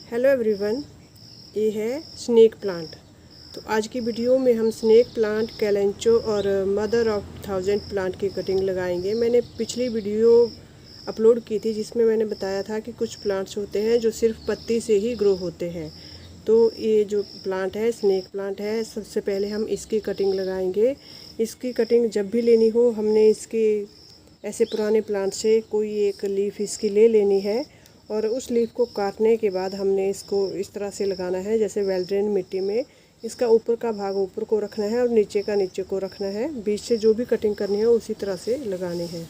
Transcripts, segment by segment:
Hello everyone, ये है snake plant. तो आज की वीडियो में हम स्नेक प्लांट, कैलेंचो और मदर ऑफ 1000 प्लांट की कटिंग लगाएंगे। मैंने पिछली वीडियो अपलोड की थी जिसमें मैंने बताया था कि कुछ प्लांट्स होते हैं जो सिर्फ पत्ती से ही ग्रो होते हैं। तो ये जो प्लांट है स्नेक प्लांट है, सबसे पहले हम इसकी कटिंग लगाएंगे। इसकी कटिंग जब भी लेनी हो हमने इसके ऐसे पुराने प्लांट से कोई एक लीफ इसकी ले लेनी है और उस लीफ को काटने के बाद हमने इसको इस तरह से लगाना है, जैसे वेल ड्रेन मिट्टी में इसका ऊपर का भाग ऊपर को रखना है और नीचे का नीचे को रखना है। बीच से जो भी कटिंग करनी है उसी तरह से लगानी है।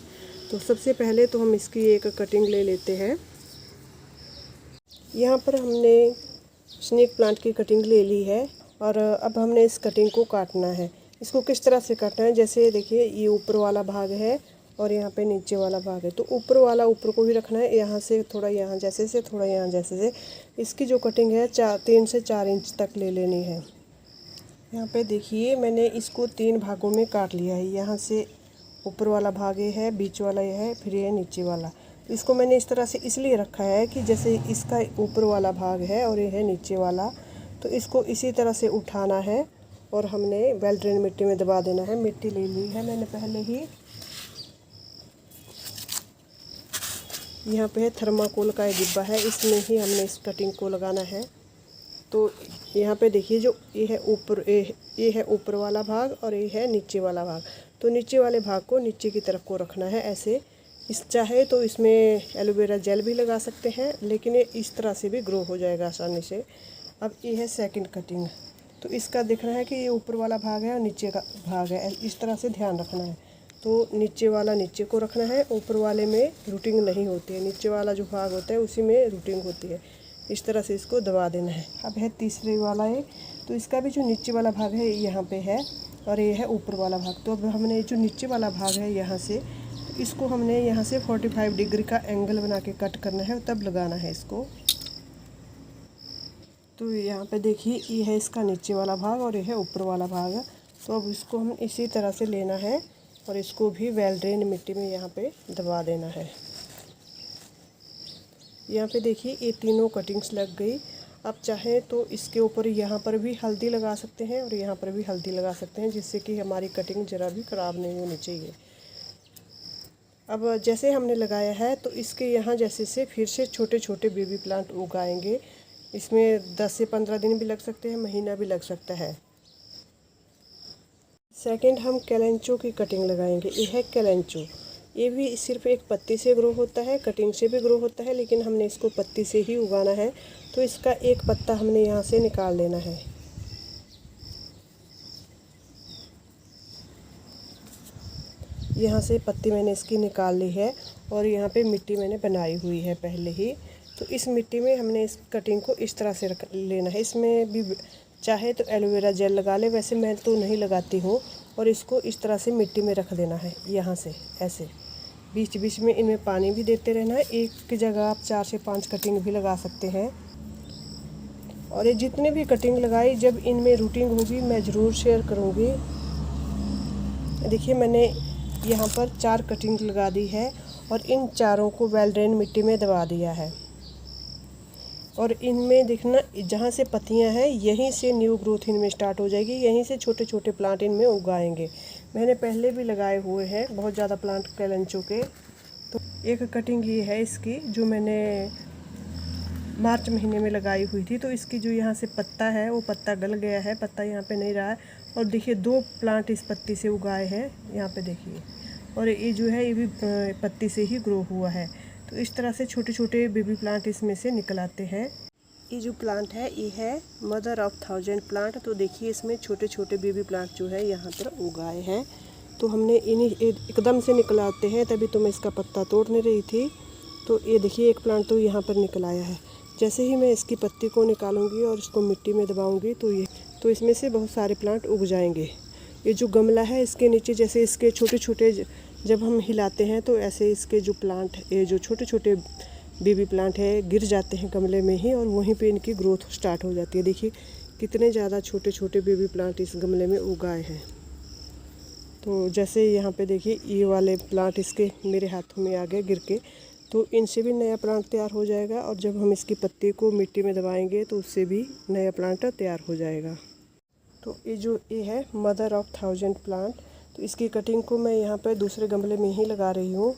तो सबसे पहले तो हम इसकी एक कटिंग ले लेते हैं। यहाँ पर हमने स्नेक प्लांट की कटिंग ले ली है और अब हमने इस कटिंग को काटना है। इसको किस तरह से काटना है, जैसे देखिए ये ऊपर वाला भाग है और यहाँ पे नीचे वाला भाग है। तो ऊपर वाला ऊपर को ही रखना है, यहाँ से थोड़ा यहाँ जैसे से, थोड़ा यहाँ जैसे से। इसकी जो कटिंग है 3 से 4 इंच तक ले लेनी है। यहाँ पे देखिए मैंने इसको 3 भागों में काट लिया है। यहाँ से ऊपर वाला भाग ये है, बीच वाला ये है, फिर ये नीचे वाला। इसको मैंने इस तरह से इसलिए रखा है कि जैसे इसका ऊपर वाला भाग है और ये है नीचे वाला, तो इसको इसी तरह से उठाना है और हमने वेल ड्रेन मिट्टी में दबा देना है। मिट्टी ले ली है मैंने पहले ही। यहाँ पे है थर्माकोल का एक डिब्बा है, इसमें ही हमने इस कटिंग को लगाना है। तो यहाँ पे देखिए जो ये है ऊपर, ये है ऊपर वाला भाग और ये है नीचे वाला भाग। तो नीचे वाले भाग को नीचे की तरफ को रखना है ऐसे। इस चाहे तो इसमें एलोवेरा जेल भी लगा सकते हैं, लेकिन ये इस तरह से भी ग्रो हो जाएगा आसानी से। अब ये है सेकंड कटिंग। तो इसका देखना है कि ये ऊपर वाला भाग है और नीचे का भाग है, इस तरह से ध्यान रखना है। तो नीचे वाला नीचे को रखना है, ऊपर वाले में रूटिंग नहीं होती है। नीचे वाला जो भाग होता है उसी में रूटिंग होती है। इस तरह से इसको दबा देना है। अब है तीसरे वाला है, तो इसका भी जो नीचे वाला भाग है यहाँ पे है और ये है ऊपर वाला भाग। तो अब हमने जो नीचे वाला भाग है यहाँ से, तो इसको हमने यहाँ से 45 डिग्री का एंगल बना के कट करना है, तब लगाना है इसको। तो यहाँ पे देखिए ये है इसका नीचे वाला भाग और ये है ऊपर वाला भाग। तो अब इसको हम इसी तरह से लेना है और इसको भी वेल ड्रेन मिट्टी में यहाँ पे दबा देना है। यहाँ पे देखिए ये तीनों कटिंग्स लग गई। अब चाहे तो इसके ऊपर यहाँ पर भी हल्दी लगा सकते हैं और यहाँ पर भी हल्दी लगा सकते हैं, जिससे कि हमारी कटिंग ज़रा भी ख़राब नहीं होनी चाहिए। अब जैसे हमने लगाया है तो इसके यहाँ जैसे से फिर से छोटे छोटे बेबी प्लांट उगाएंगे। इसमें 10 से 15 दिन भी लग सकते हैं, महीना भी लग सकता है। सेकंड हम कैलेंचो की कटिंग लगाएंगे। ये है कैलेंचो। ये भी सिर्फ एक पत्ती से ग्रो होता है, कटिंग से भी ग्रो होता है, लेकिन हमने इसको पत्ती से ही उगाना है। तो इसका एक पत्ता हमने यहाँ से निकाल लेना है। यहाँ से पत्ती मैंने इसकी निकाल ली है और यहाँ पे मिट्टी मैंने बनाई हुई है पहले ही। तो इस मिट्टी में हमने इस कटिंग को इस तरह से रख लेना है। इसमें भी चाहे तो एलोवेरा जेल लगा ले, वैसे मैं तो नहीं लगाती हूँ। और इसको इस तरह से मिट्टी में रख देना है, यहाँ से ऐसे। बीच बीच में इनमें पानी भी देते रहना है। एक की जगह आप 4 से 5 कटिंग भी लगा सकते हैं। और ये जितने भी कटिंग लगाई, जब इनमें रूटिंग होगी मैं ज़रूर शेयर करूँगी। देखिए मैंने यहाँ पर 4 कटिंग लगा दी है और इन चारों को वेल ड्रेन मिट्टी में दबा दिया है। और इनमें देखना जहाँ से पत्तियाँ हैं यहीं से न्यू ग्रोथ इनमें स्टार्ट हो जाएगी, यहीं से छोटे छोटे प्लांट इनमें उगाएंगे। मैंने पहले भी लगाए हुए हैं बहुत ज़्यादा प्लांट कैलेंचो के। तो एक कटिंग ये है इसकी जो मैंने मार्च महीने में लगाई हुई थी। तो इसकी जो यहाँ से पत्ता है वो पत्ता गल गया है, पत्ता यहाँ पे नहीं रहा है। और देखिए 2 प्लांट इस पत्ती से उगाए हैं, यहाँ पे देखिए। और ये जो है ये भी पत्ती से ही ग्रो हुआ है। तो इस तरह से छोटे छोटे बेबी प्लांट इसमें से निकल आते हैं। ये जो प्लांट है ये है मदर ऑफ 1000 प्लांट। तो देखिए इसमें छोटे छोटे बेबी प्लांट जो है यहाँ पर उगाए हैं। तो हमने इन्हीं एकदम से निकल आते हैं, तभी तो मैं इसका पत्ता तोड़ने रही थी। तो ये देखिए एक प्लांट तो यहाँ पर निकल आया है। जैसे ही मैं इसकी पत्ती को निकालूंगी और इसको मिट्टी में दबाऊंगी तो इसमें से बहुत सारे प्लांट उग जाएंगे। ये जो गमला है इसके नीचे जैसे इसके छोटे छोटे जब हम हिलाते हैं तो ऐसे इसके जो प्लांट, ये जो छोटे छोटे बेबी प्लांट है गिर जाते हैं गमले में ही और वहीं पे इनकी ग्रोथ स्टार्ट हो जाती है। देखिए कितने ज़्यादा छोटे छोटे बेबी प्लांट इस गमले में उगाए हैं। तो जैसे यहाँ पे देखिए ये वाले प्लांट इसके मेरे हाथों में आ गए गिर के। तो इनसे भी नया प्लांट तैयार हो जाएगा, और जब हम इसकी पत्ती को मिट्टी में दबाएंगे तो उससे भी नया प्लांट तैयार हो जाएगा। तो ये है मदर ऑफ 1000 प्लांट। तो इसकी कटिंग को मैं यहाँ पर दूसरे गमले में ही लगा रही हूँ।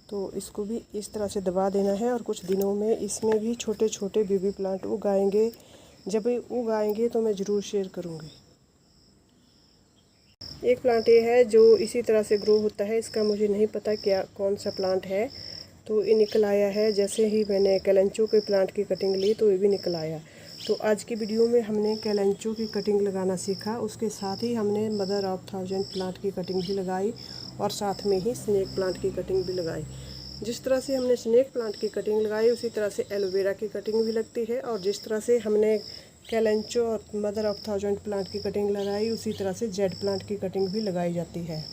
तो इसको भी इस तरह से दबा देना है, और कुछ दिनों में इसमें भी छोटे छोटे बेबी प्लांट उगाएंगे। जब ये उगाएंगे तो मैं ज़रूर शेयर करूँगी। एक प्लांट ये है जो इसी तरह से ग्रो होता है, इसका मुझे नहीं पता क्या कौन सा प्लांट है। तो ये निकल आया है, जैसे ही मैंने कैलेंचो के प्लांट की कटिंग ली तो ये भी निकल आया। तो आज की वीडियो में हमने कैलेंचो की कटिंग लगाना सीखा, उसके साथ ही हमने मदर ऑफ 1000 प्लांट की कटिंग भी लगाई, और साथ में ही स्नेक प्लांट की कटिंग भी लगाई। जिस तरह से हमने स्नेक प्लांट की कटिंग लगाई उसी तरह से एलोवेरा की कटिंग भी लगती है, और जिस तरह से हमने कैलेंचो और मदर ऑफ 1000 प्लांट की कटिंग लगाई उसी तरह से जेड प्लांट की कटिंग भी लगाई जाती है।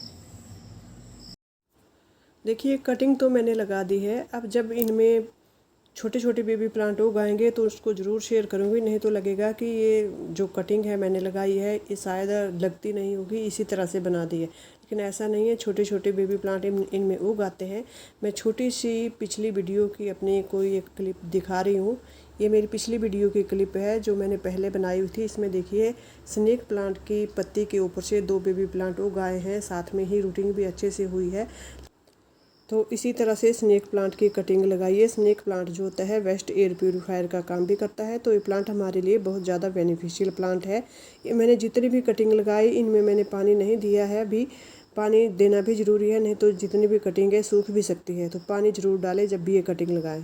देखिए कटिंग तो मैंने लगा दी है। अब जब इनमें छोटे छोटे बेबी प्लांट उगाएंगे तो उसको ज़रूर शेयर करूँगी, नहीं तो लगेगा कि ये जो कटिंग है मैंने लगाई है ये शायद लगती नहीं होगी, इसी तरह से बना दी है। लेकिन ऐसा नहीं है, छोटे छोटे बेबी प्लांट इनमें उग आते हैं। मैं छोटी सी पिछली वीडियो की अपनी कोई एक क्लिप दिखा रही हूँ। ये मेरी पिछली वीडियो की क्लिप है जो मैंने पहले बनाई हुई थी। इसमें देखिए स्नेक प्लांट की पत्ती के ऊपर से 2 बेबी प्लांट उगाए हैं, साथ में ही रूटिंग भी अच्छे से हुई है। तो इसी तरह से स्नेक प्लांट की कटिंग लगाइए। स्नेक प्लांट जो होता है वेस्ट एयर प्यूरीफायर का काम भी करता है, तो ये प्लांट हमारे लिए बहुत ज़्यादा बेनिफिशियल प्लांट है। ये मैंने जितनी भी कटिंग लगाई इनमें मैंने पानी नहीं दिया है, अभी पानी देना भी ज़रूरी है, नहीं तो जितनी भी कटिंग है सूख भी सकती है। तो पानी ज़रूर डालें जब भी ये कटिंग लगाएं।